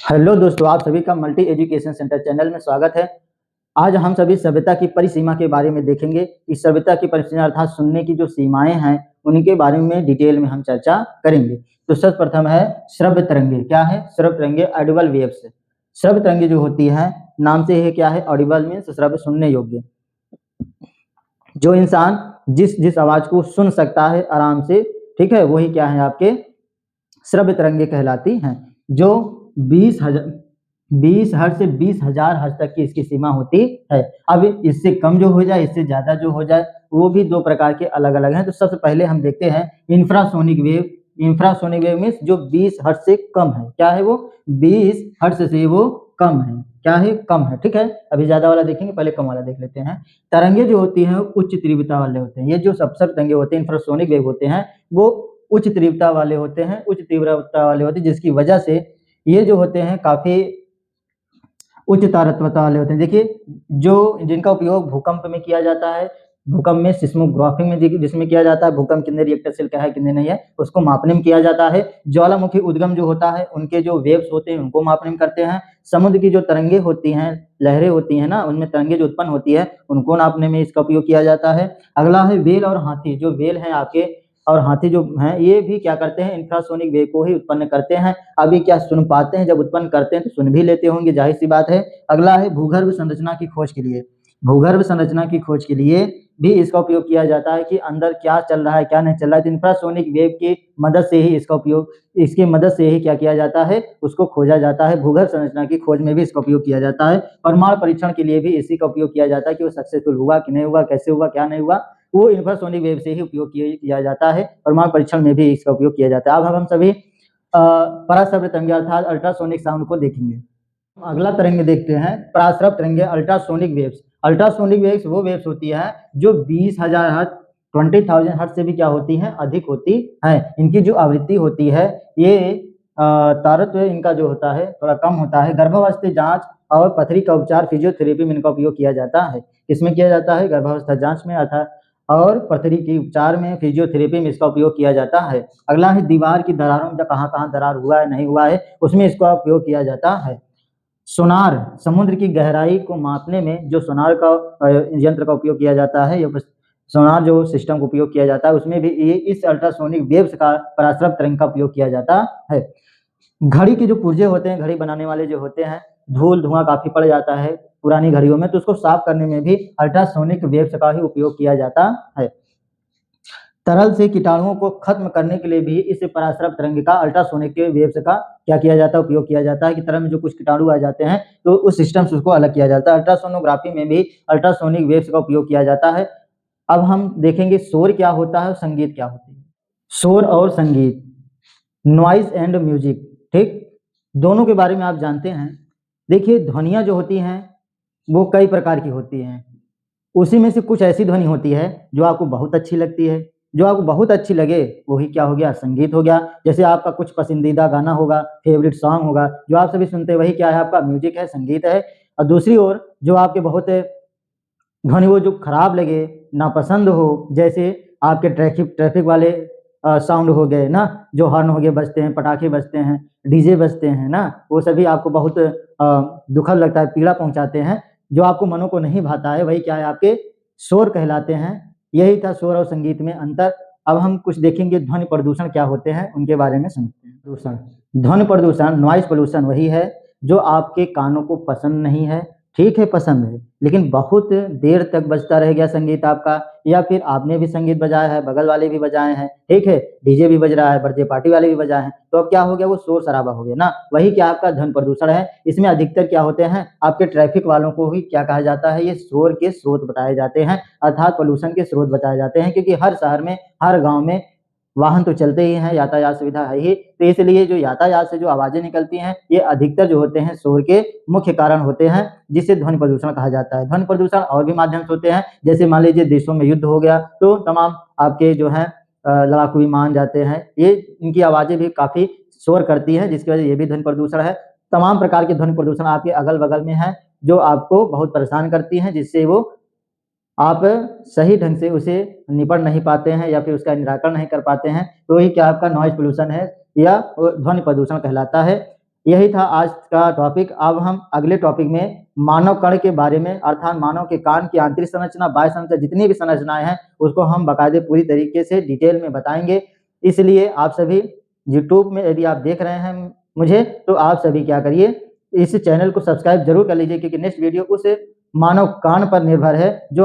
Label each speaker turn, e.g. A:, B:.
A: Hello दोस्तों, आप सभी का मल्टी एजुकेशन सेंटर चैनल में स्वागत है। आज हम सभी सभ्यता की परिसीमा के बारे में देखेंगे। इस सभ्यता की परिसीमा अर्थात सुनने की जो सीमाएं हैं उनके बारे में डिटेल में हम चर्चा करेंगे। तो सर्वप्रथम है श्रव्य तरंगे। क्या है? श्रव्य तरंगे, ऑडिबल वेव्स। श्रव्य तरंगे जो होती है, नाम से है क्या है, ऑडिबल मीन्स श्रव्य, सुनने योग्य। जो इंसान जिस जिस आवाज को सुन सकता है आराम से, ठीक है, वही क्या है, आपके श्रव्य तरंगे कहलाती हैं। जो 20 हर्ट्ज से 20,000 हर्ट्ज तक की इसकी सीमा होती है। अब इससे कम जो हो जाए, इससे ज्यादा जो हो जाए, वो भी दो प्रकार के अलग अलग हैं। तो सबसे पहले हम देखते हैं infrasonic wave. Infrasonic wave means जो 20 हर्ट्ज से कम है। क्या है वो? 20 हर्ट्ज से वो कम है। क्या है? कम है। ठीक है, अभी ज्यादा वाला देखेंगे, पहले कम वाला देख लेते हैं। तरंगे जो होती हैं उच्च तीव्रता वाले होते हैं। ये जो सबसे तरंगे होते हैं, इंफ्रासोनिक वेव होते हैं, वो उच्च तीव्रता वाले होते हैं। उच्च तीव्रता वाले होते हैं जिसकी वजह से ये जो होते हैं काफी उच्च तारतम्यता वाले होते हैं। देखिए, जो जिनका उपयोग भूकंप में किया जाता है, भूकंप में सिस्मोग्राफी में जिसमें किया जाता है, भूकंप कितने रिएक्टर सेल का है कितने नहीं है उसको मापने में किया जाता है। ज्वालामुखी उद्गम जो होता है, उनके जो वेव्स होते हैं उनको मापने में करते हैं। समुद्र की जो तरंगे होती हैं, लहरें होती हैं ना, उनमें तरंगे जो उत्पन्न होती है उनको नापने में इसका उपयोग किया जाता है। अगला है वेल और हाथी। जो वेल है आपके और हाथी जो हैं, ये भी क्या करते हैं, इंफ्रासोनिक वेव को ही उत्पन्न करते हैं। अभी क्या सुन पाते हैं, जब उत्पन्न करते हैं तो सुन भी लेते होंगे, जाहिर सी बात है। अगला है भूगर्भ संरचना की खोज के लिए। भूगर्भ संरचना की खोज के लिए भी इसका उपयोग किया जाता है कि अंदर क्या चल रहा है क्या नहीं चल रहा है। तो इंफ्रासोनिक वेव की मदद से ही इसका उपयोग, इसकी मदद से ही क्या किया जाता है, उसको खोजा जाता है। भूगर्भ संरचना की खोज में भी इसका उपयोग किया जाता है। परमाणु परीक्षण के लिए भी इसी का उपयोग किया जाता है कि वो सक्सेसफुल हुआ कि नहीं हुआ, कैसे हुआ क्या नहीं हुआ, वो इंफ्रासोनिक वेव से ही उपयोग किया जाता है। परमाणु परीक्षण में भी इसका उपयोग किया जाता है। अब हम सभी पराश्रव्य तरंगे अर्थात अल्ट्रासोनिक साउंड को देखेंगे। अगला तरंगे देखते हैं, पराश्रव्य तरंगे, अल्ट्रासोनिक वेव्स। अल्ट्रासोनिक वेव्स वो वेव्स होती है जो 20,000 हर्ट्ज, 20,000 हर्ट्ज से भी क्या होती हैं, अधिक होती हैं। इनकी जो आवृत्ति होती है, ये तारतम्य इनका जो होता है थोड़ा कम होता है। गर्भावस्था जांच और पथरी का उपचार, फिजियोथेरेपी में इनका उपयोग किया जाता है। किसमें किया जाता है? गर्भावस्था जांच में अर्थात, और पथरी के उपचार में, फिजियोथेरेपी में इसका उपयोग किया जाता है। अगला है दीवार की दरारों में, कहाँ कहाँ दरार हुआ है नहीं हुआ है, उसमें इसका उपयोग किया जाता है। सोनार, समुद्र की गहराई को मापने में जो सोनार का यंत्र का उपयोग किया जाता है, या सोनार जो सिस्टम का उपयोग किया जाता है, उसमें भी ये इस अल्ट्रासोनिक वेव्स का, पराश्रव्य तरंग का उपयोग किया जाता है। घड़ी के जो पुर्जे होते हैं, घड़ी बनाने वाले जो होते हैं, धूल धुआं काफी पड़ जाता है पुरानी घड़ियों में, तो उसको साफ करने में भी अल्ट्रासोनिक वेव्स का ही उपयोग किया जाता है। तरल से कीटाणुओं को खत्म करने के लिए भी इस पराश्रव्य तरंग का, अल्ट्रासोनिक वेव्स का क्या किया जाता है, उपयोग किया जाता है। कि तरल में जो कुछ कीटाणु आ जाते हैं तो उस सिस्टम से उसको अलग किया जाता है। अल्ट्रासोनोग्राफी में भी अल्ट्रासोनिक वेव्स का उपयोग किया जाता है। अब हम देखेंगे शोर क्या होता है और संगीत क्या होती है। शोर और संगीत, नॉइज एंड म्यूजिक, ठीक, दोनों के बारे में आप जानते हैं। देखिए, ध्वनियां जो होती हैं वो कई प्रकार की होती हैं। उसी में से कुछ ऐसी ध्वनि होती है जो आपको बहुत अच्छी लगती है। जो आपको बहुत अच्छी लगे वही क्या हो गया, संगीत हो गया। जैसे आपका कुछ पसंदीदा गाना होगा, फेवरेट सॉन्ग होगा, जो आप सभी सुनते हैं, वही क्या है, आपका म्यूजिक है, संगीत है। और दूसरी ओर जो आपके बहुत ध्वनि वो जो खराब लगे, नापसंद हो, जैसे आपके ट्रैफिक ट्रैफिक वाले साउंड हो गए ना, जो हॉर्न हो गए बजते हैं, पटाखे बजते हैं, डीजे बजते हैं ना, वो सभी आपको बहुत दुखद लगता है, पीड़ा पहुंचाते हैं। जो आपको मनो को नहीं भाता है वही क्या है, आपके शोर कहलाते हैं। यही था शोर और संगीत में अंतर। अब हम कुछ देखेंगे ध्वनि प्रदूषण क्या होते हैं, उनके बारे में समझते हैं। प्रदूषण, ध्वनि प्रदूषण, नॉइज पोल्यूशन वही है जो आपके कानों को पसंद नहीं है। ठीक है, पसंद है, लेकिन बहुत देर तक बजता रह गया संगीत आपका, या फिर आपने भी संगीत बजाया है, बगल वाले भी बजाए हैं, ठीक है, डीजे भी बज रहा है, बर्थडे पार्टी वाले भी बजाए हैं, तो अब क्या हो गया, वो शोर शराबा हो गया ना, वही क्या आपका ध्वनि प्रदूषण है। इसमें अधिकतर क्या होते हैं, आपके ट्रैफिक वालों को ही क्या कहा जाता है, ये शोर के स्रोत बताए जाते हैं, अर्थात पोल्यूशन के स्रोत बताए जाते हैं। क्योंकि हर शहर में, हर गाँव में वाहन तो चलते ही हैं, यातायात सुविधा है ही, तो इसलिए जो यातायात से जो आवाजें निकलती हैं, ये अधिकतर जो होते हैं शोर के मुख्य कारण होते हैं, जिसे ध्वनि प्रदूषण कहा जाता है। ध्वनि प्रदूषण और भी माध्यम से होते हैं, जैसे मान लीजिए देशों में युद्ध हो गया तो तमाम आपके जो है लड़ाकू विमान जाते हैं, ये इनकी आवाजें भी काफी शोर करती है, जिसकी वजह से ये भी ध्वनि प्रदूषण है। तमाम प्रकार के ध्वनि प्रदूषण आपके अगल बगल में है, जो आपको बहुत परेशान करती है, जिससे वो आप सही ढंग से उसे निपट नहीं पाते हैं या फिर उसका निराकरण नहीं कर पाते हैं, तो वही क्या आपका नॉइज पोल्यूशन है या ध्वनि प्रदूषण कहलाता है। यही था आज का टॉपिक। अब हम अगले टॉपिक में मानव कण के बारे में, अर्थात मानव के कान की आंतरिक संरचना, बाह्य संरचना, जितनी भी संरचनाएं हैं उसको हम बाकायदे पूरी तरीके से डिटेल में बताएंगे। इसलिए आप सभी यूट्यूब में यदि आप देख रहे हैं मुझे, तो आप सभी क्या करिए, इस चैनल को सब्सक्राइब जरूर कर लीजिए, क्योंकि नेक्स्ट वीडियो उस मानव कान पर निर्भर है जो